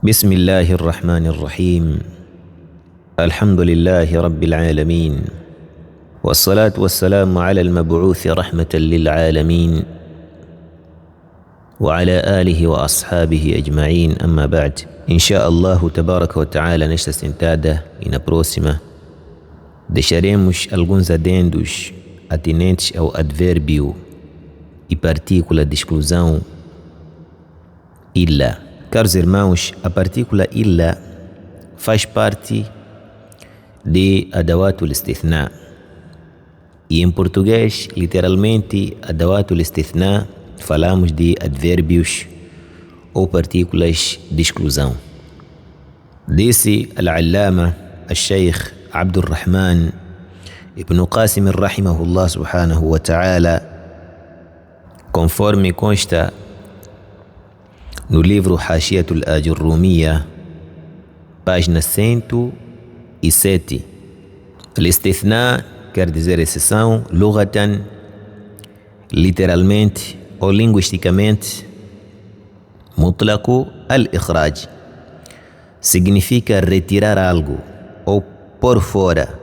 بسم الله الرحمن الرحيم. الحمد لله رب العالمين، والصلاة والسلام على المبعوث رحمة للعالمين وعلى آله وأصحابه أجمعين. أما بعد، إن شاء الله تبارك وتعالى, nesta sentada e na próxima deixaremos alguns adendos atinentes ao advérbio e partícula de exclusão illa. Caros irmãos, a partícula illa faz parte de adawatul istithna. E em português, literalmente, adawatul istithna, falamos de advérbios ou partículas de exclusão. Disse al-allama al-sheikh Abdul Rahman ibn Qasim rahimahullah subhanahu wa ta'ala, conforme consta no livro Hashiatul Ajurrumiya, página 107. Al-istithna quer dizer exceção, lughatan, literalmente ou linguisticamente. Mutlaqu al-ikhraj significa retirar algo, ou por fora,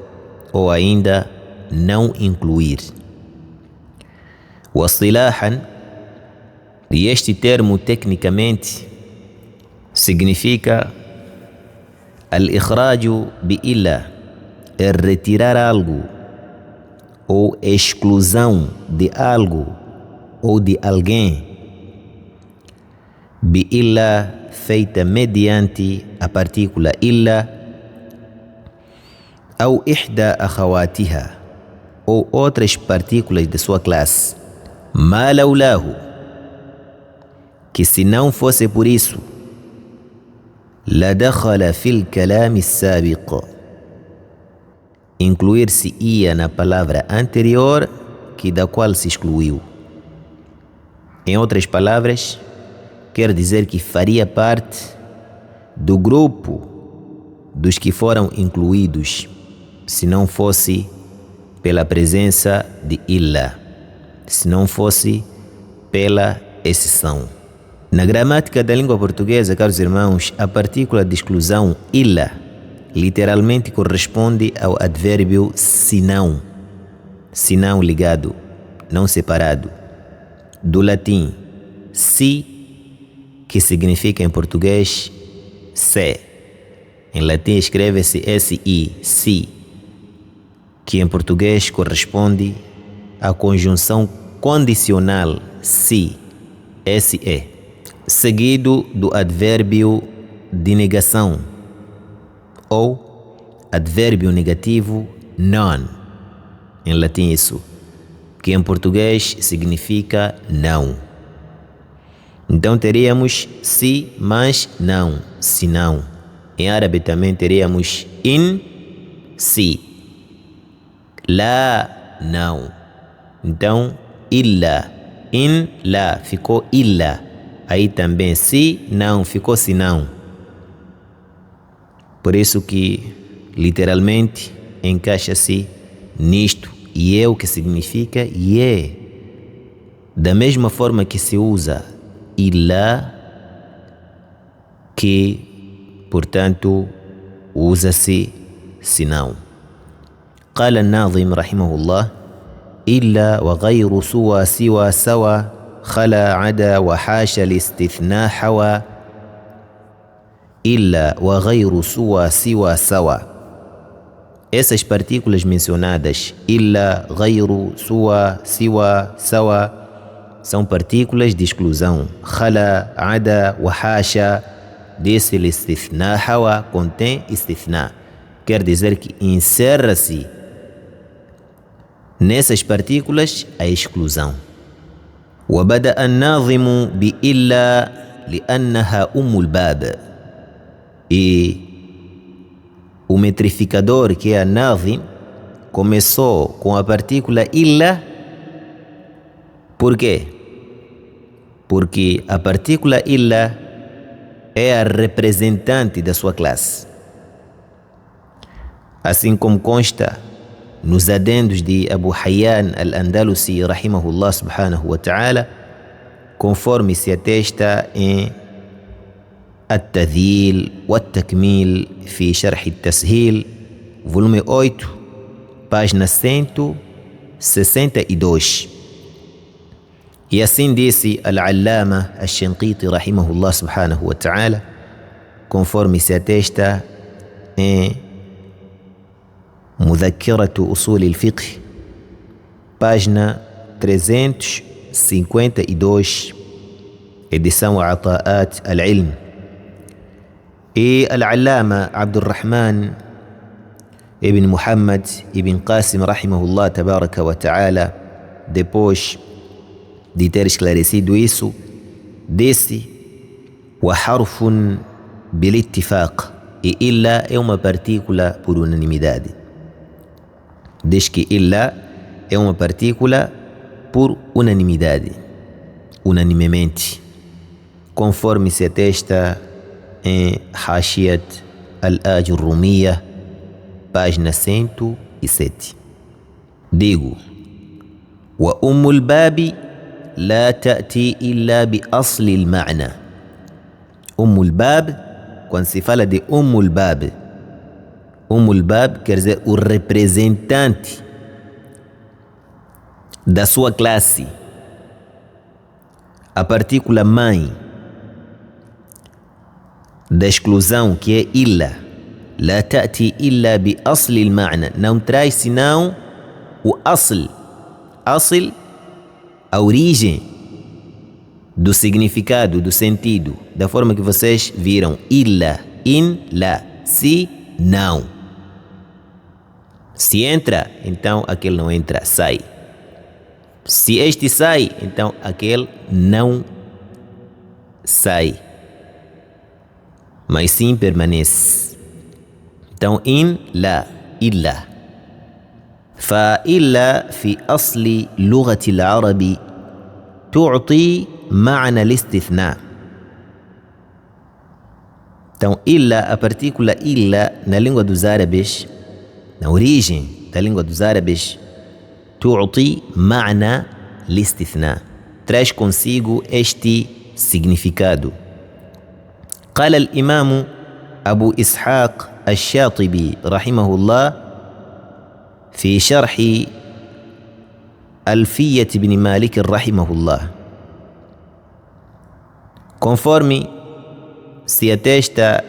ou ainda não incluir. Wasilahan, e este termo tecnicamente significa al-ikhraju bi-illa, é retirar algo ou exclusão de algo ou de alguém, bi-illa, feita mediante a partícula illa, ou ihda akhawatiha, ou outras partículas de sua classe, ma laulahu, que se não fosse por isso, la dakhala fil kalam as-sabiq, incluir-se-ia na palavra anterior que da qual se excluiu. Em outras palavras, quer dizer que faria parte do grupo dos que foram incluídos, se não fosse pela presença de illa, se não fosse pela exceção. Na gramática da língua portuguesa, caros irmãos, a partícula de exclusão illa literalmente corresponde ao advérbio senão, senão ligado, não separado, do latim si, que significa em português se. Em latim escreve-se si, si, que em português corresponde à conjunção condicional si, se, seguido do advérbio de negação ou advérbio negativo non, em latim isso, que em português significa não. Então teríamos si mais não, se não. Em árabe também teríamos in, si, la, não. Então illa, in, la, ficou illa. Aí também se não, ficou se não. Por isso que literalmente encaixa-se nisto. E é o que significa e é. Da mesma forma que se usa illa, que portanto usa-se senão. قال الناظم رحمه الله: إلا وغير سوى سوى سوى خلا عدا وحاشا الاستثناء حوى. إلا وغير سوى سوى سوى. Essas partículas mencionadas, illa, غير, suwa, siwa, sawa, são partículas de exclusão. Khala, ada, wahasha, desse istithna, hawa, contém istithna. Quer dizer que encerra-se nessas partículas a exclusão. وبدأ الناظم بإلا لأنها أم الباب. E o metrificador, que é a Nazim, começou com a partícula illa. Por quê? Porque a partícula illa é a representante da sua classe. Assim como consta nos adendos de Abu Hayyan al-Andalusi rahimahullah subhanahu wa ta'ala, conforme se atesta em التذييل والتكميل في شرح التسهيل, volume 8, página 162. E assim disse Al-Allama Al-Shinqiti rahimahullah subhanahu wa ta'ala, conforme se atesta em Mudhakkiratu Usul al-Fiqh, página 352, edição Ata'at al-Ilm. E Al-Allama Abdurrahman ibn Muhammad ibn Qasim rahimahullah tabaraka wa ta'ala, depois de ter esclarecido isso, disse: wa harfun bil ittifaq, e illa é uma partícula por unanimidade. Diz que illa é uma partícula por unanimidade, unanimemente, conforme se atesta em Hashiyat al-Ajurrumiyya, página 107. Digo: wa ummul babi la ta'ti illa bi asli al-ma'na. Ummul bab, quando se fala de ummul bab quer dizer o representante da sua classe, a partícula mãe da exclusão, que é illa. La ta'ti illa bi asli al-ma'na, não traz senão o asl, a origem do significado, do sentido, da forma que vocês viram. Illa, in, la, se, não. Se entra, então aquele não entra, sai. Se este sai, então aquele não sai, mas sim permanece. Então, in, la, illa. فإلا في أصل لغة العرب تعطي معنى الاستثناء. Então, illa, a partícula illa na língua dos árabes, na origem da língua dos árabes, تعطي معنى الاستثناء, traz consigo este significado. قال الإمام أبو إسحاق الشاطبي رحمه الله في شرح ألفية بن مالك رحمه الله, conforme se atesta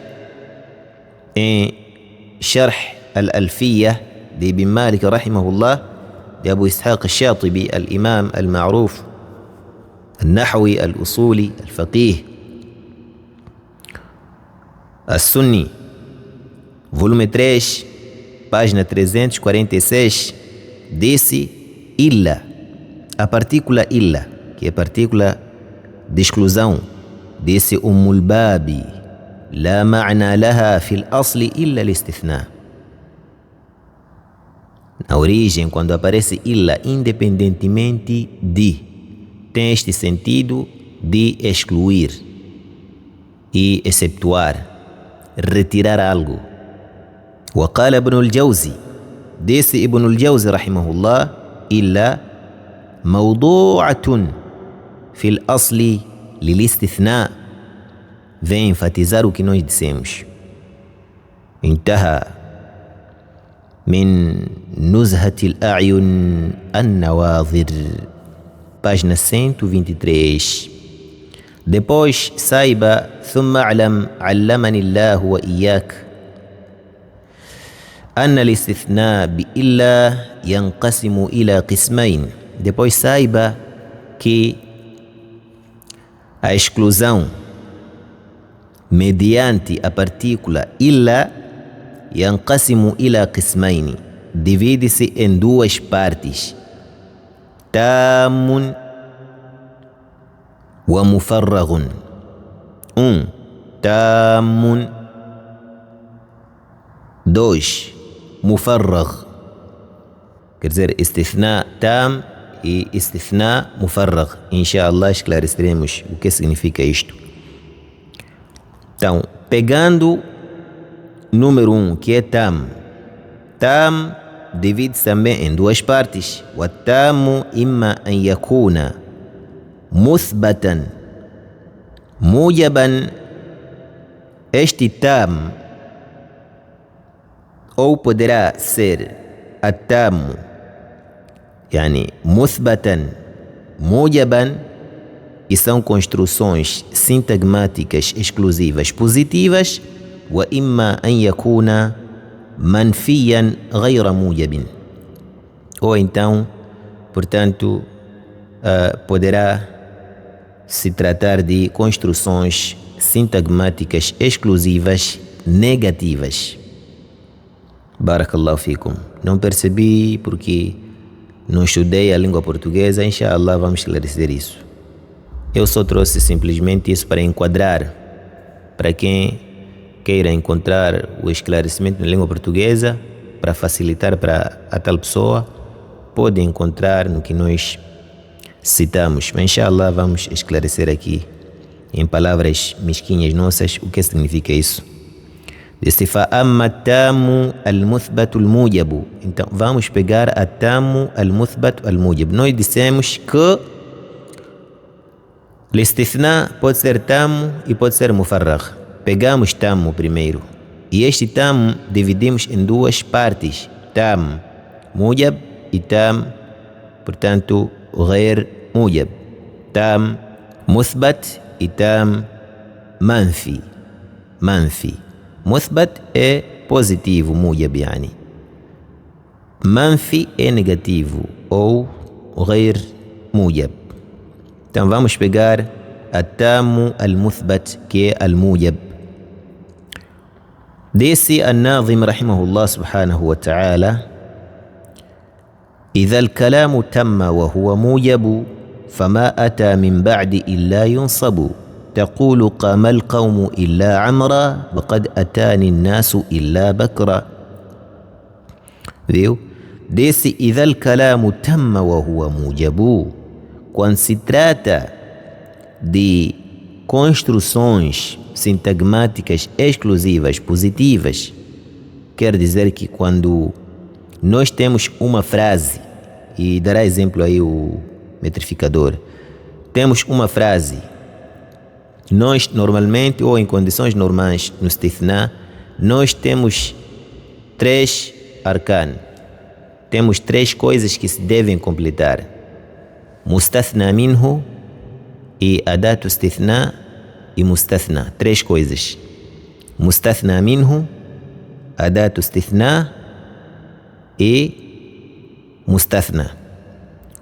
em شرح الألفية de Ibn Malik رحمه الله, de Abu Ishaq al-Shatibi, al-Imam al-Ma'ruf al-Nahwi al-Usuli al-Faqih al-Sunni, volume 3, página 346, disse: illa, a partícula illa, que é a partícula de exclusão, disse: ummul babi la ma'na laha fil asli illa al-istithna. Na origem, quando aparece illa, independentemente de, tem este sentido de excluir e exceptuar, retirar algo. وقال ابن الجوزي, disse Ibn al-Jawzi rahimahullah: إلا موضوعة في الأصل للاستثناء, vem enfatizar o que nós dissemos. انتهى من نزهة الأعين النواظر, página 123. Depois saiba: ثم اعلم علمني الله وإياك أن الاستثناء بإلا ينقسم إلى قسمين. Depois saiba que a exclusão mediante a partícula illa ينقسم إلى قسمين, divide-se em duas partes: تام ومفرغ. تام. 2 mufarragh, quer dizer istithna tam e istithna mufarragh. Inshallah esclareceremos o que significa isto. Então, pegando número 1, que é tam, divide-se também em duas partes. O tamu imma an yakuna muthbatan mujaban Este tam, ou poderá ser التام يعني مثبتا موجبا, e são construções sintagmáticas exclusivas positivas, وإما أن يكون منفيا غير موجب, ou então, portanto, poderá se tratar de construções sintagmáticas exclusivas negativas. Barakallahu fikum. Não percebi porque não estudei a língua portuguesa, inshallah vamos esclarecer isso. Eu só trouxe simplesmente isso para enquadrar, para quem queira encontrar o esclarecimento na língua portuguesa, para facilitar para a tal pessoa, pode encontrar no que nós citamos. Mas inshallah vamos esclarecer aqui, em palavras mesquinhas nossas, o que significa isso. Disse فأما التام المثبت الموجب. Então vamos pegar a tamu al-muthbat al-mujab. Nós dissemos que الاستثناء pode ser tamu e pode ser mufarragh. Pegamos tamu primeiro, e este tam dividimos em duas partes: tam mujab e tam, portanto, غير mujab. Tam muthbat e tam manfi. Muthbat é positivo, mujab yani. Manfi é negativo ou غير mujab. Então vamos pegar a tamu al-muthbat, que é al-mujab. Disse الناظم رحمه الله سبحانه وتعالى: إذا الكلام تم وهو موجب فما أتى من بعد إلا ينصب تقول قام القوم إلا عمرا وقد أتاني الناس إلا بكرا. Viu? Desse إذا الكلام تم وهو موجب, quando se trata de construções sintagmáticas exclusivas positivas, quer dizer que quando nós temos uma frase, e dará exemplo aí o metrificador, temos uma frase, nós normalmente, ou em condições normais no istithna, nós temos 3 arcan, temos 3 coisas que se devem completar: mustathna minhu e adatu istithna e mustathna. 3 coisas: mustathna minhu, adatu istithna e mustathna.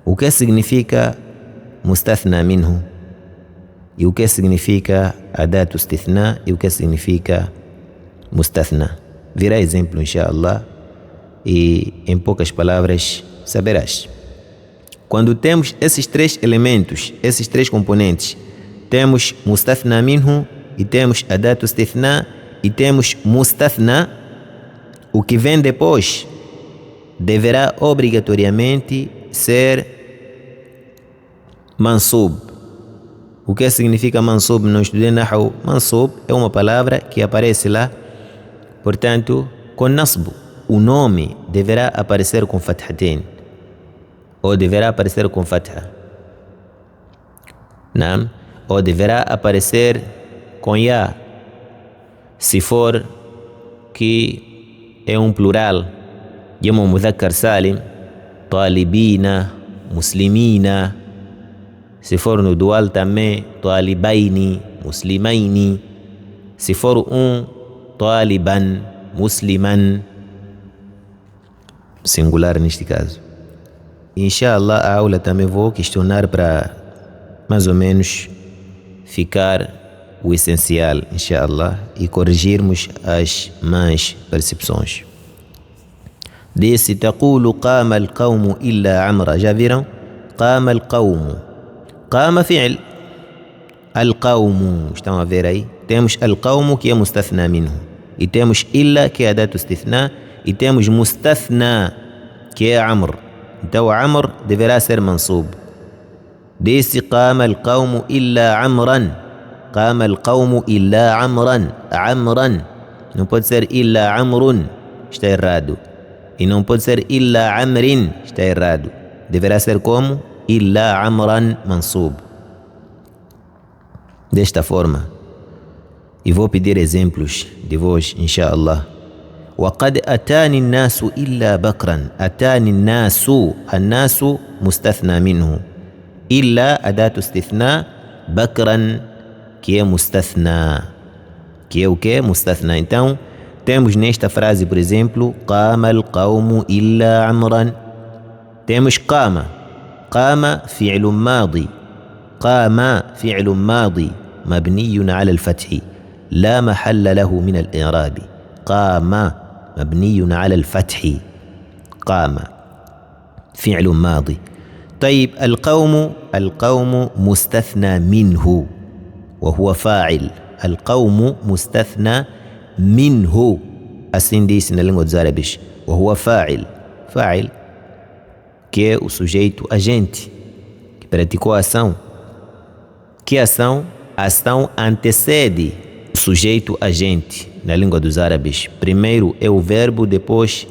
O que significa mustathna minhu? E o que significa adatu istithna? E o que significa mustathna? Virá exemplo, inshallah, e em poucas palavras saberás. Quando temos esses 3 elementos, esses 3 componentes, temos mustathna minhu e temos adatu istithna e temos mustathna, o que vem depois deverá obrigatoriamente ser mansub. O que significa mansub? Não estudei nahu. Mansub é uma palavra que aparece lá, portanto, com nasbu. O nome deverá aparecer com fathatain, ou deverá aparecer com fatha, não? Ou deverá aparecer com ya, se for que é um plural, jamu mudhakkar salim, talibina, muslimina. Se for no dual também, talibaini, muslimaini. Se for um, taliban, musliman, singular neste caso. Inshallah, a aula também vou questionar para mais ou menos ficar o essencial, inshallah, e corrigirmos as más percepções. Disse taqulu qama al-qawmu illa amra. Já viram? Qama al-qawmu. Qama fi'l. Al-qawmu. Estão a ver aí? Temos al-qawmu, que é mustathna minhu, e temos illa, que é adatu istithna, e temos mustathna, que é amr. Então amr deverá ser mansub. Disse qama al-qawmu illa amran. Qama al-qawmu illa amran. Amran. Não pode ser illa amrun. Está errado. E não pode ser illa amrin. Está errado. Deverá ser como? Illa amran mansub. Desta forma. E vou pedir exemplos de vós, inshallah. وقد أتاني الناس إلا بكرا. أتاني الناس مستثنى منه. إلا أداة استثناء. بكرا que é مستثنى. Que é o que? مستثنى. Então, temos nesta frase, por exemplo, قام القوم إلا عمرا. temos قام. قام فعل ماضي. قام فعل ماضي مبني على الفتح لا محل له من الإعراب. قام مبني على الفتح. قام فعل ماضي. طيب القوم مستثنى منه وهو فاعل. القوم مستثنى منه. Assim diz na língua dos árabes. وهو فاعل. فاعل que é o sujeito agente que praticou a ação. Que ação? A ação antecede o sujeito agente na língua dos árabes. Primeiro é o verbo, depois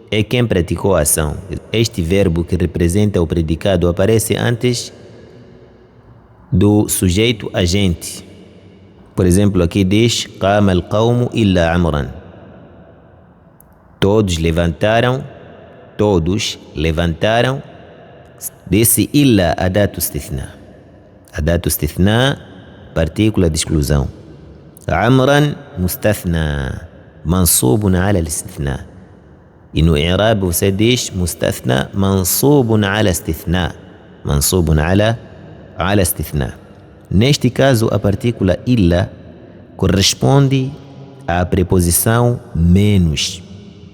é quem praticou a ação. Este verbo que representa o predicado aparece antes do sujeito agente. Por exemplo, aqui diz قام القوم إلا عمرا. Todos levantaram. Desse إلا أداة استثناء. أداة استثناء partícula de exclusão. عمرا مستثنى منصوب على الاستثناء. E no إعراب você diz مستثنى منصوب على استثناء. منصوب على استثناء. Neste caso, a partícula إلا corresponde à preposição menos.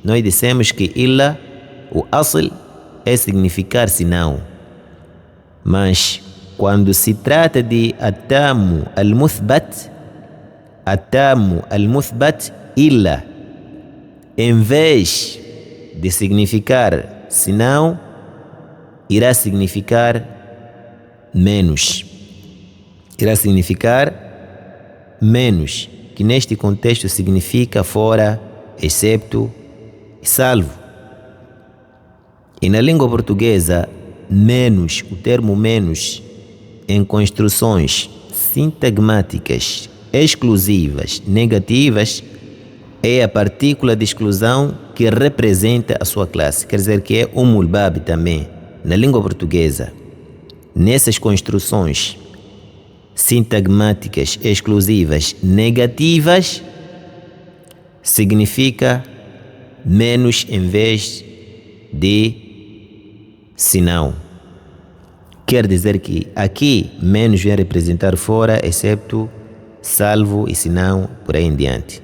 Nós dissemos que إلا, o asl é significar senão. Mas quando se trata de atamu al-muthbat, illa, em vez de significar senão, irá significar menos. Que neste contexto significa fora, excepto e salvo. E na língua portuguesa, menos, o termo menos, em construções sintagmáticas exclusivas negativas, é a partícula de exclusão que representa a sua classe. Quer dizer que é bab também. Na língua portuguesa, nessas construções sintagmáticas exclusivas negativas, significa menos em vez de senão. Quer dizer que aqui menos vem representar fora, excepto, salvo e senão, por aí em diante.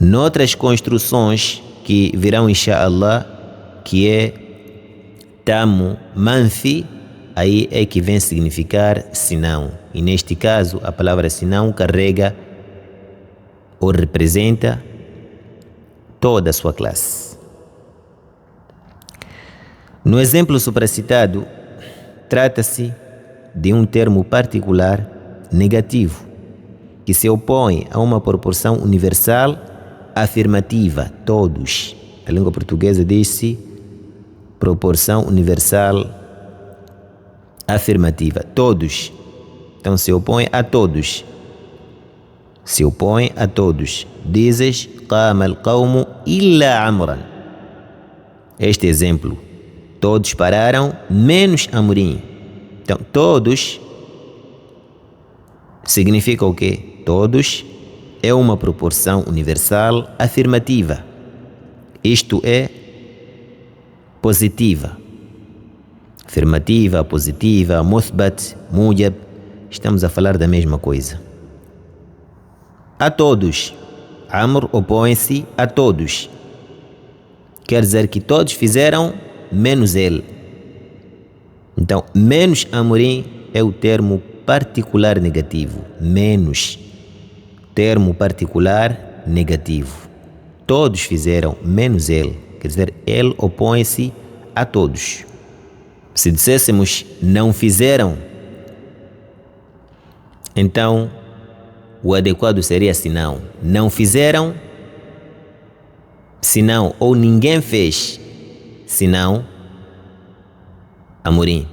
Noutras construções que virão inshallah, que é tamu manfi, aí é que vem significar senão. E neste caso, a palavra senão carrega ou representa toda a sua classe. No exemplo supracitado, trata-se de um termo particular negativo que se opõe a uma proporção universal afirmativa, todos. A língua portuguesa diz-se proporção universal afirmativa, todos. Então se opõe a todos. Dizes قام القوم إلا عمرا. Este exemplo. Todos pararam, menos Amorim. Então, todos significa o quê? Todos é uma proporção universal afirmativa. Isto é positiva. Afirmativa, positiva, muthbat, mujab. Estamos a falar da mesma coisa. A todos. Amr opõe-se a todos. Quer dizer que todos fizeram menos ele. Então, menos Amorim é o termo particular negativo. Menos. Termo particular negativo. Todos fizeram menos ele. Quer dizer, ele opõe-se a todos. Se disséssemos não fizeram, então o adequado seria senão. Não fizeram, senão, ou ninguém fez, senão Amorim.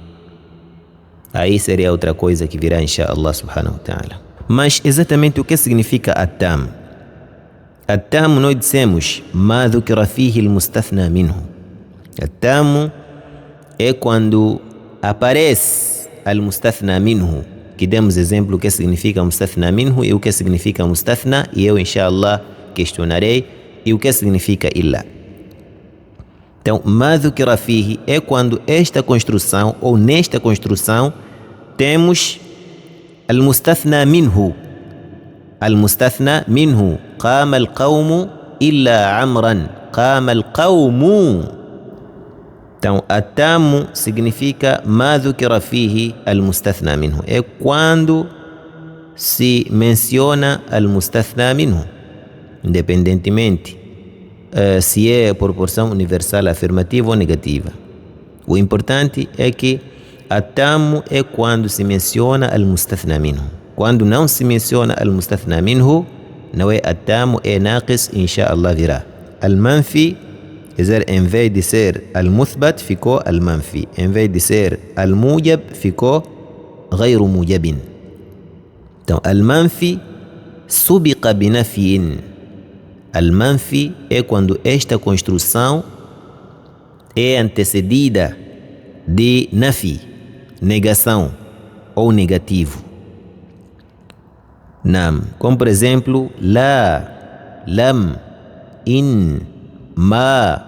Aí seria outra coisa que virá inshallah subhanahu wa ta'ala. Mas exatamente o que significa at-tam? At-tam nós dissemos ma dhukira fihi al-mustathna minhu. At-tam é quando aparece al-mustathna minhu, que demos exemplo o que significa mustathna minhu e o que significa mustathna, e eu inshallah questionarei e o que significa illa. Então, ma dhukira fihi é quando esta construção ou nesta construção temos al-mustathna minhu. Al-mustathna minhu. Qama al-qawmu illa amran. Qama al-qawmu. Então, at-tam significa ma dhukira fihi al-mustathna minhu. É quando se menciona al-mustathna minhu, independentemente se é proporção universal afirmativa ou negativa. O importante é que at-tam é quando se menciona al-mustathna minhu. Quando não se menciona al-mustathna minhu, não é at-tam, é naqis, inshallah virá. Al-manfi, em vez de ser al-muthbat, ficou al-manfi. Em vez de ser al-mujab, ficou ghayru mujabin. Então, al-manfi subiqa binafiin. Al-manfi é quando esta construção é antecedida de nafi, negação ou negativo. Nam, como por exemplo, la, lam, in, ma,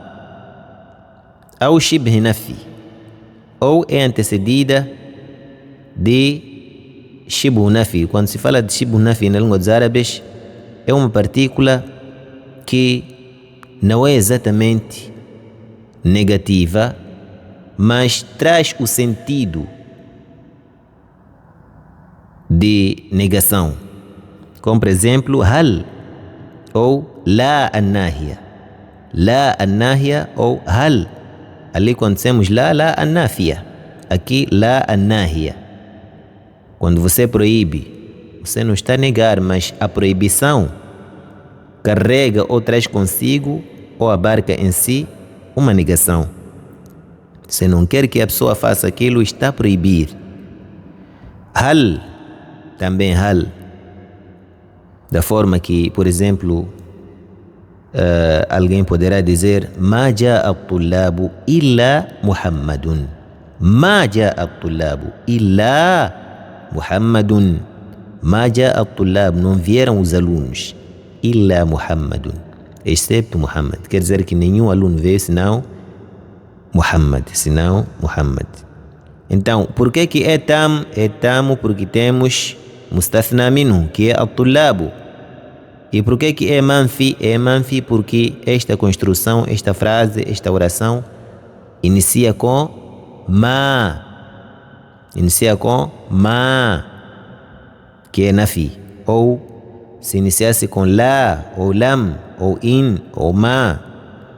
ou shibh nafi, ou é antecedida de shibh nafi. Quando se fala de shibh nafi na língua dos árabes, é uma partícula que não é exatamente negativa, mas traz o sentido de negação, como por exemplo hal ou la an-nahia. La an-nahia ou hal. Ali quando dizemos la an-nafia, aqui la an-nahia. Quando você proíbe, você não está a negar, mas a proibição carrega ou traz consigo ou abarca em si uma negação. Você não quer que a pessoa faça aquilo, está a proibir. Hal, também hal. Da forma que, por exemplo, alguém poderá dizer ma ja'a at-tullabu illa Muhammadun. Ma ja'a at-tullabu illa Muhammadun. Ma ja'a at-tullabu, não vieram os alunos, illa Muhammadun, excepto Muhammad. Quer dizer que nenhum aluno veio senão Muhammad, senão Muhammad. Então, por que é tam? É tam porque temos mustathna minhu, que é at-tullabu. E por que é manfi? É manfi porque esta construção, esta frase, esta oração inicia com ma. Inicia com ma, que é nafi. Ou se iniciasse com la, ou lam, ou in, ou ma.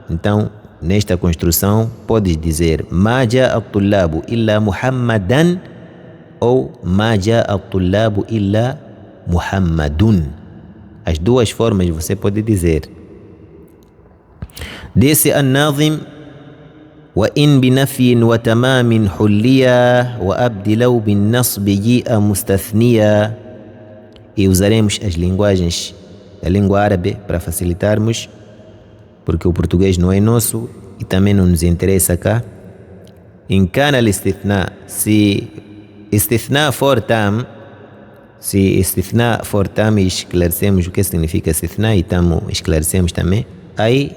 Então, nesta construção, podes dizer ma ja'a at-tullabu illa Muhammadan ou ma ja'a at-tullabu illa Muhammadun. As duas formas você pode dizer. Disse an-nazim wa in binafyin wa tamamin hulliya wa abdilau bin nasbi ji'a mustathniya. E usaremos as linguagens da língua árabe para facilitarmos, porque o português não é nosso e também não nos interessa cá. In kana al-istithna, se istithna for tam, se istithna for tam, esclarecemos o que significa istithna e tam esclarecemos também. Aí,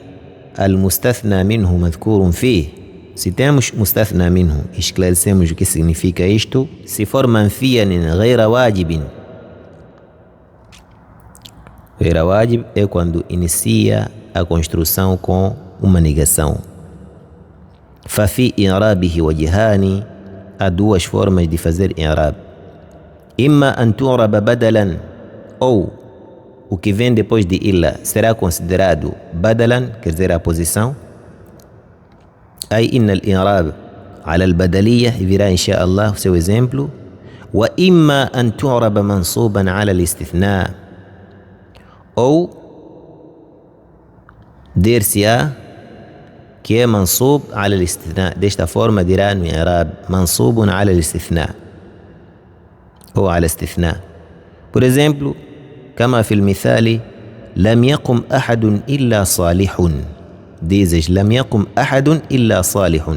al-mustathna minhu madhkurun fih. Se temos mustathna minhu, esclarecemos o que significa isto. Se for manfiyan ghayra wajibin. Ghayra wajib é quando inicia a construção com uma negação. Fafi i'rabihi wajhani, há duas formas de fazer i'rab. Imma an tu'raba badalan, ou o que vem depois de illa será considerado badalan, quer dizer a posição. Aí inna al-i'rab ala al-badaliyah, virá inshallah o seu exemplo. Wa imma an tu'raba mansuban ala al-istithna, ou dir-se-á que é mansub ala al-istithna. Desta forma dirá no i'rab mansubun ala al-istithna ou ala istithna. Por exemplo, كما في المثال لم يقم أحد إلا صالح. Dizes لم يقم أحد إلا صالح.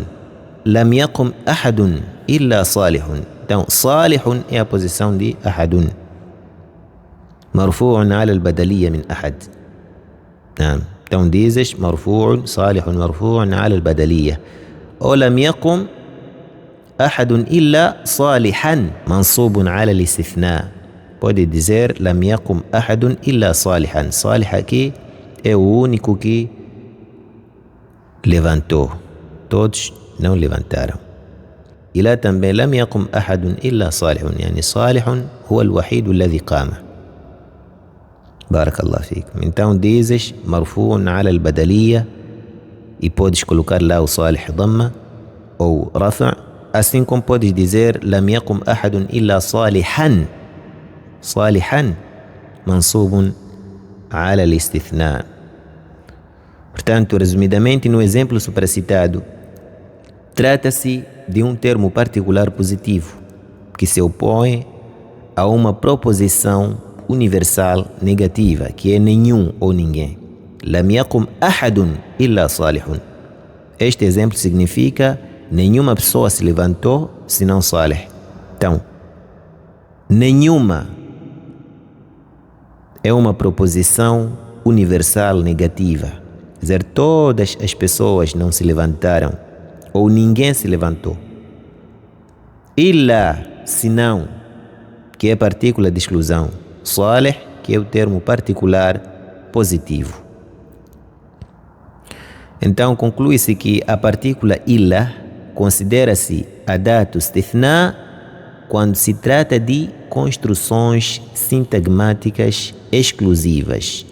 لم يقم أحد إلا صالح. Então, صالح é a posição de أحد. مرفوع على البدلية من أحد. نعم. Então dizes مرفوع صالح مرفوع على البدلية. أو لم يقم أحد إلا صالحا منصوب على الاستثناء. Pode dizer لم يقم أحد إلا صالحا. صالح aqui é o único que levantou. Todos não levantaram. E lá também لم يقم أحد إلا صالح. يعني صالح هو الوحيد الذي قام. بارك الله فيكم. Então dizes مرفوع على البدلية e podes colocar lá o صالح ضمة ou رفع. Assim como podes dizer لم يقم أحد إلا صالحا. صالحا منصوب على الاستثناء. Portanto, resumidamente, no exemplo supracitado, trata-se de um termo particular positivo que se opõe a uma proposição universal negativa, que é nenhum ou ninguém. لم يقم أحد إلا صالح. Este exemplo significa nenhuma pessoa se levantou senão Salih. Então, nenhuma é uma proposição universal negativa. Quer dizer, todas as pessoas não se levantaram ou ninguém se levantou. Illa, senão, que é partícula de exclusão. Salih, que é o termo particular positivo. Então, conclui-se que a partícula illa considera-se adatu istithna quando se trata de construções sintagmáticas exclusivas,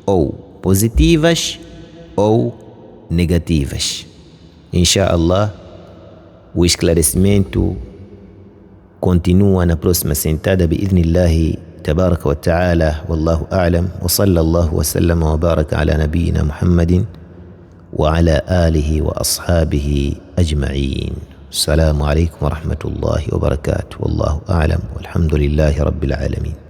ou positivas ou negativas. Insha'Allah, o esclarecimento continua na próxima sentada bi'idhnillahi tabaraka wa ta'ala. Wallahu a'lam wa sallallahu wa sallama wa baraka ala nabiyyina Muhammadin wa ala alihi wa ashabihi ajma'in. Assalamu alaikum wa rahmatullahi wa barakatuh. Wallahu a'lam walhamdulillahi rabbil alamin.